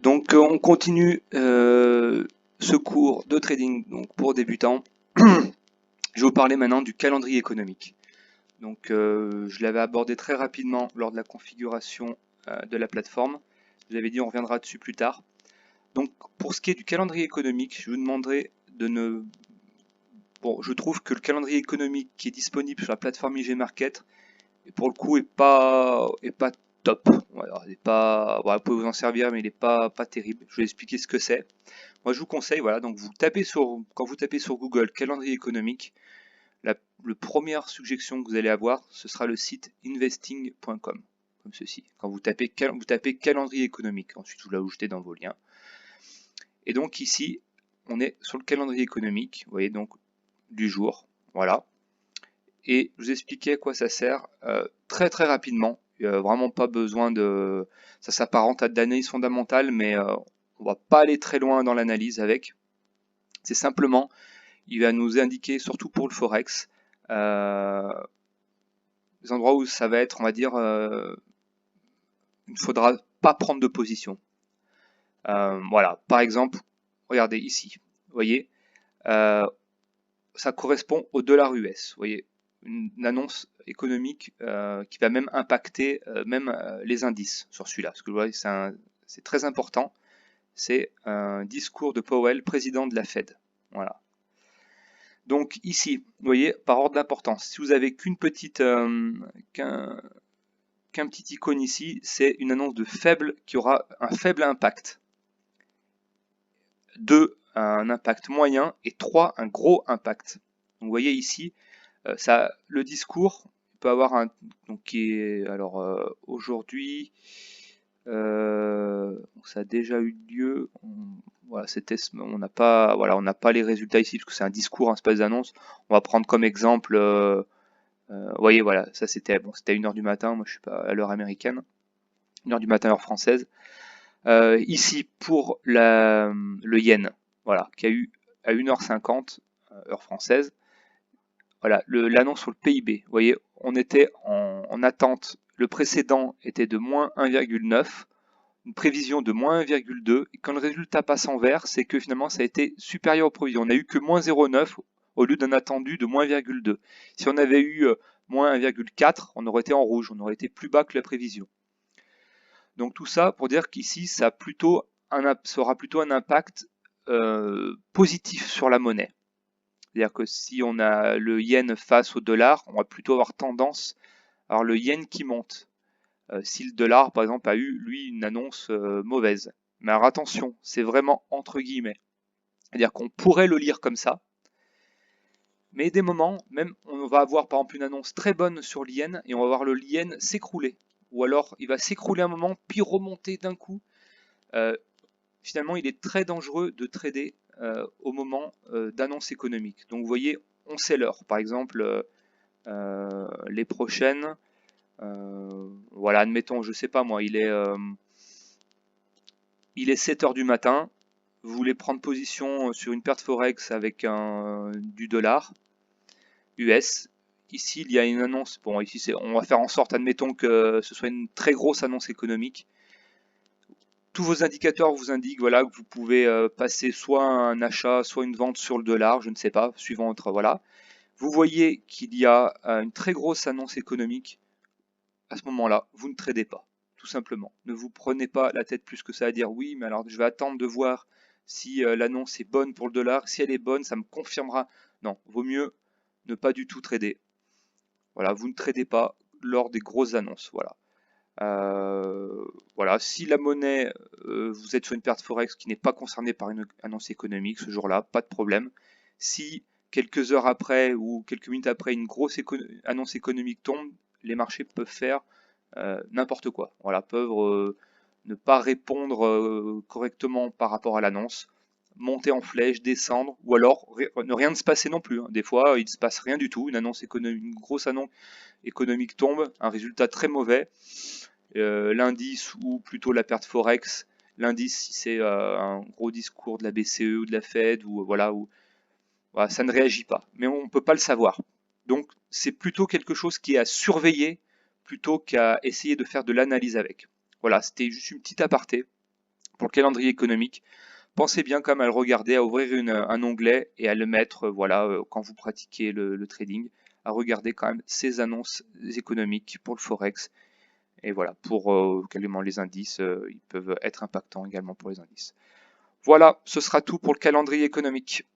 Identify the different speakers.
Speaker 1: Donc on continue ce cours de trading donc pour débutants. Je vais vous parler maintenant du calendrier économique. Donc je l'avais abordé très rapidement lors de la configuration de la plateforme. Je vous avais dit on reviendra dessus plus tard. Donc pour ce qui est du calendrier économique, je vous demanderai de ne... Bon, je trouve que le calendrier économique qui est disponible sur la plateforme IG Market, et pour le coup, est pas top. Voilà, il est pas, voilà, vous pouvez vous en servir, mais il n'est pas terrible. Je vais expliquer ce que c'est. Moi, je vous conseille, voilà, donc quand vous tapez sur Google calendrier économique, la première suggestion que vous allez avoir, ce sera le site investing.com, comme ceci. Quand vous tapez calendrier économique, ensuite vous l'ajoutez dans vos liens. Et donc ici, on est sur le calendrier économique, vous voyez, donc du jour, voilà. Et je vous expliquais à quoi ça sert très rapidement. Vraiment pas besoin de... Ça s'apparente à de l'analyse fondamentale, mais on va pas aller très loin dans l'analyse avec. C'est simplement, il va nous indiquer, surtout pour le Forex, les endroits où ça va être, on va dire, il ne faudra pas prendre de position. Voilà, par exemple, regardez ici, vous voyez, ça correspond au dollar US, vous voyez, une annonce économique qui va même impacter même les indices sur celui-là, parce que vous voyez, c'est très important, c'est un discours de Powell, président de la Fed, voilà. Donc ici, vous voyez, par ordre d'importance, si vous avez qu'une petite, qu'un petit icône ici, c'est une annonce de faible qui aura un faible impact. 2, un impact moyen et 3, un gros impact. Donc vous voyez ici, ça, le discours peut avoir un, donc qui est, alors aujourd'hui, ça a déjà eu lieu. Voilà, on n'a pas, voilà, on n'a pas les résultats ici parce que c'est un discours, un espace d'annonce. On va prendre comme exemple, vous voyez, voilà, ça c'était bon, c'était à 1h du matin. Moi, je suis pas à l'heure américaine, 1h du matin heure française. Ici pour le yen, voilà, qui a eu à 1h50 heure française. Voilà, l'annonce sur le PIB. Vous voyez, on était en attente. Le précédent était de moins 1,9, une prévision de moins 1,2. Et quand le résultat passe en vert, c'est que finalement ça a été supérieur aux prévisions. On n'a eu que moins 0,9 au lieu d'un attendu de moins 1,2. Si on avait eu moins 1,4, on aurait été en rouge, on aurait été plus bas que la prévision. Donc tout ça pour dire qu'ici, ça aura plutôt un impact positif sur la monnaie. C'est-à-dire que si on a le yen face au dollar, on va plutôt avoir tendance à avoir le yen qui monte. Si le dollar, par exemple, a eu, lui, une annonce mauvaise. Mais alors attention, c'est vraiment entre guillemets. C'est-à-dire qu'on pourrait le lire comme ça, mais des moments, même, on va avoir par exemple une annonce très bonne sur le yen, et on va voir le yen s'écrouler. Ou alors, il va s'écrouler un moment, puis remonter d'un coup. Finalement, il est très dangereux de trader au moment d'annonce économique. Donc vous voyez, on sait l'heure. Par exemple, les prochaines, voilà, admettons, je sais pas moi, il est 7h du matin, vous voulez prendre position sur une perte forex avec du dollar US. Ici, il y a une annonce. Bon, ici, on va faire en sorte, admettons que ce soit une très grosse annonce économique. Tous vos indicateurs vous indiquent voilà, que vous pouvez passer soit un achat, soit une vente sur le dollar, je ne sais pas, suivant votre... Voilà. Vous voyez qu'il y a une très grosse annonce économique. À ce moment-là, vous ne tradez pas, tout simplement. Ne vous prenez pas la tête plus que ça à dire oui, mais alors je vais attendre de voir si l'annonce est bonne pour le dollar. Si elle est bonne, ça me confirmera. Non, vaut mieux ne pas du tout trader. Voilà, vous ne tradez pas lors des grosses annonces. Voilà. Voilà, si la monnaie, vous êtes sur une perte forex qui n'est pas concernée par une annonce économique ce jour-là, pas de problème. Si quelques heures après ou quelques minutes après une grosse annonce économique tombe, les marchés peuvent faire n'importe quoi. Voilà, peuvent ne pas répondre correctement par rapport à l'annonce, monter en flèche, descendre, ou alors ne rien se passer non plus. Hein. Des fois, il ne se passe rien du tout. Une grosse annonce économique tombe, un résultat très mauvais. L'indice ou plutôt la perte forex, l'indice si c'est un gros discours de la BCE ou de la Fed ou voilà, ça ne réagit pas. Mais on ne peut pas le savoir. Donc c'est plutôt quelque chose qui est à surveiller plutôt qu'à essayer de faire de l'analyse avec. Voilà, c'était juste une petite aparté Pour le calendrier économique, pensez bien quand même à le regarder, à ouvrir un onglet et à le mettre, voilà, quand vous pratiquez le trading, à regarder quand même ces annonces économiques pour le Forex. Et voilà, pour également les indices, ils peuvent être impactants également pour les indices. Voilà, ce sera tout pour le calendrier économique.